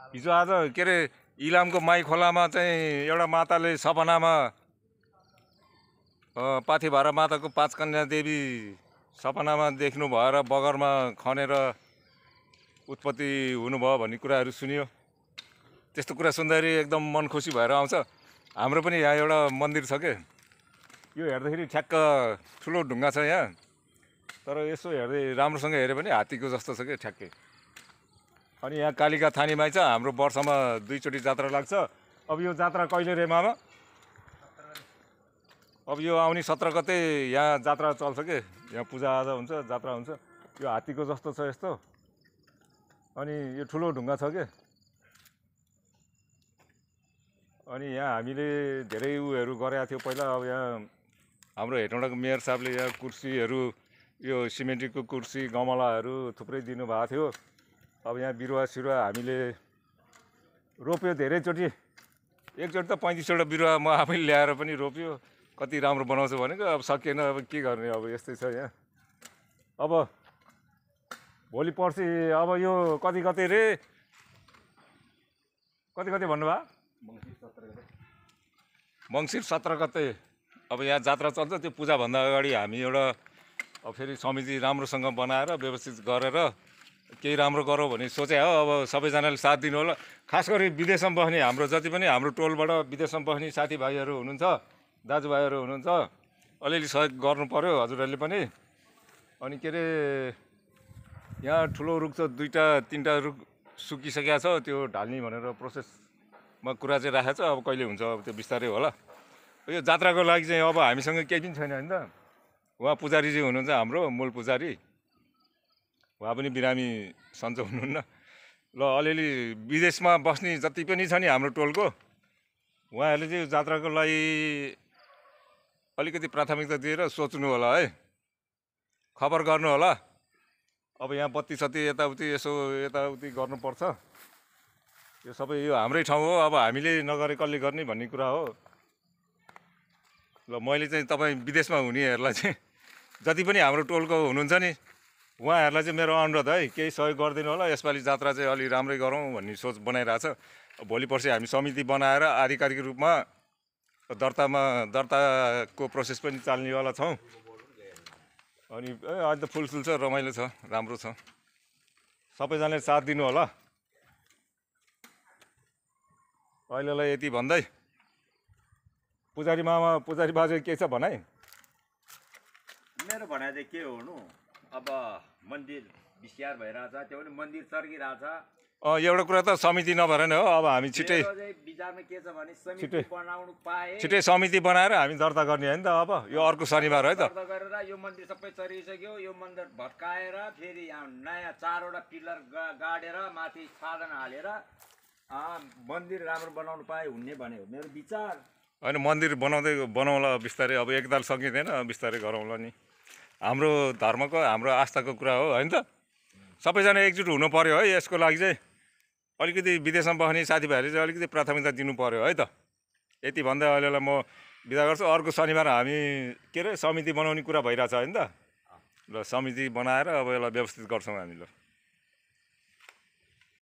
हिजो आज के अरे इलामको माई खोलामा चाहिँ एउटा माताले सपनामा पाथिभारा माताको 5 कन्या देवी सपनामा देख्नु भएर बगरमा खनेर उत्पत्ति हुनुभयो भन्ने कुराहरू सुनियो। त्यस्तो कुरा सुन्दाखेरि एकदम मन खुसी भएर आउँछ। हाम्रो पनि यहाँ एउटा मन्दिर छ के, यो हेर्दाखेरि ठ्याक्क ठुलो ढुङ्गा छ यहाँ, तर यसो हेर्दै राम्रोसँग हेऱ्यो भने हात्तीको जस्तो छ के ठ्याक्कै। अनि यहाँ कालिका थानी माई छ, हाम्रो वर्षमा 2 चोटि जात्रा लाग्छ। अब यो जात्रा कहिले रे मामा? अब यो आउने 17 गते यहाँ जात्रा चल्छ के, यहाँ पूजाआजा हुन्छ, जात्रा हुन्छ। यो हात्तीको जस्तो छ यस्तो, अनि यो ठुलो ढुङ्गा छ के। अनि यहाँ हामीले धेरै उयोहरू गरेका थियौँ पहिला। अब यहाँ हाम्रो हेटौँडाको मेयर साहबले यहाँ कुर्सीहरू, यो सिमेन्टको कुर्सी गमलाहरू थुप्रै दिनुभएको थियो। अब यहाँ बिरुवा सिरुवा हामीले रोप्यो धेरैचोटि, एकचोटि त 35वटा बिरुवा म आफैले ल्याएर पनि रोप्यो। कति राम्रो बनाउँछु भनेको, अब सकिएन, अब के गर्ने, अब यस्तै छ यहाँ। अब भोलि पर्सि अब यो कति गते रे, कति गते भन्नुभयो? मङ्सिर 17 गते अब यहाँ जात्रा चल्छ। त्यो पूजाभन्दा अगाडि हामी एउटा अब फेरि समिति राम्रोसँग बनाएर व्यवस्थित गरेर केही राम्रो गरौँ भन्ने सोचे हो। अब सबैजनाले साथ दिनु होला। खास गरी विदेशमा बस्ने हाम्रो जति पनि हाम्रो टोलबाट विदेशमा बस्ने साथीभाइहरू हुनुहुन्छ, दाजुभाइहरू हुनुहुन्छ, अलिअलि सहयोग गर्नु पर्यो हजुरहरूले पनि। अनि के अरे यहाँ ठुलो रुख छ, 2-3टा रुख सुकिसकेको छ, त्यो ढाल्ने भनेर प्रोसेसमा कुरा चाहिँ राखेको छ। अब कहिले हुन्छ अब त्यो बिस्तारै होला। यो जात्राको लागि चाहिँ अब हामीसँग केही पनि छैन होइन त। उहाँ पुजारीजी हुनुहुन्छ हाम्रो मूल पुजारी, उहाँ पनि बिरामी सन्चो हुनुहुन्न। ल अलिअलि विदेशमा बस्ने जति पनि छ नि हाम्रो टोलको, उहाँहरूले चाहिँ जात्राको लागि अलिकति प्राथमिकता दिएर सोच्नु होला है, खबर गर्नु होला। अब यहाँ बत्ती सत्ती यताउति यसो यताउति गर्नुपर्छ। यो सबै यो हाम्रै ठाउँ हो, अब हामीले नगरे कसले गर्ने भन्ने कुरा हो। ल मैले चाहिँ तपाईँ विदेशमा हुनेहरूलाई चाहिँ जति पनि हाम्रो टोलको हुनुहुन्छ नि, उहाँहरूलाई चाहिँ मेरो अनुरोध है, केही सहयोग गरिदिनु होला। यसपालि जात्रा चाहिँ अलि राम्रै गरौँ भन्ने सोच बनाइरहेछ। भोलि पर्सि हामी समिति बनाएर आधिकारिक रूपमा दर्ताको प्रोसेस पनि चाल्नेवाला छौँ। अनि अहिले त फुलसुल छ, रमाइलो छ, राम्रो छ। सबैजनाले साथ दिनु होला। अहिलेलाई यति भन्दै पुजारी मामा, पुजारी बाजे के छ भनाइ? मेरो भनाइ चाहिँ के हुनु, अब मन्दिर विस्तार भइरहेछ, त्यो पनि मन्दिर चर्किरहेछ। एउटा कुरा त समिति नभएर नै हो। अब हामी छिट्टै विचारमा के छ भने समिति बनाउनु पाए, छिट्टै समिति बनाएर हामी दर्ता गर्ने हो नि त। अब यो अर्को शनिबार है त, दर्ता गरेर यो मन्दिर सबै चरिसक्यो, यो मन्दिर भत्काएर फेरि यहाँ नयाँ 4वटा पिलर गाडेर माथि साधन हालेर मन्दिर राम्रो बनाउनु पाए हुने भन्यो मेरो विचार। होइन मन्दिर बनाउँला बिस्तारै, अब एकताल सकिँदैन, बिस्तारै गरौँला नि। हाम्रो धर्मको, हाम्रो आस्थाको कुरा हो होइन त। सबैजना एकजुट हुनु पर्यो है। यसको लागि चाहिँ अलिकति विदेशमा बस्ने साथीभाइहरूले चाहिँ अलिकति प्राथमिकता दिनु पर्यो है त। यति भन्दै अहिलेलाई म बिदा गर्छु। अर्को शनिबार हामी के अरे समिति बनाउने कुरा भइरहेछ होइन त। ल समिति बनाएर अब यसलाई व्यवस्थित गर्छौँ हामी। ल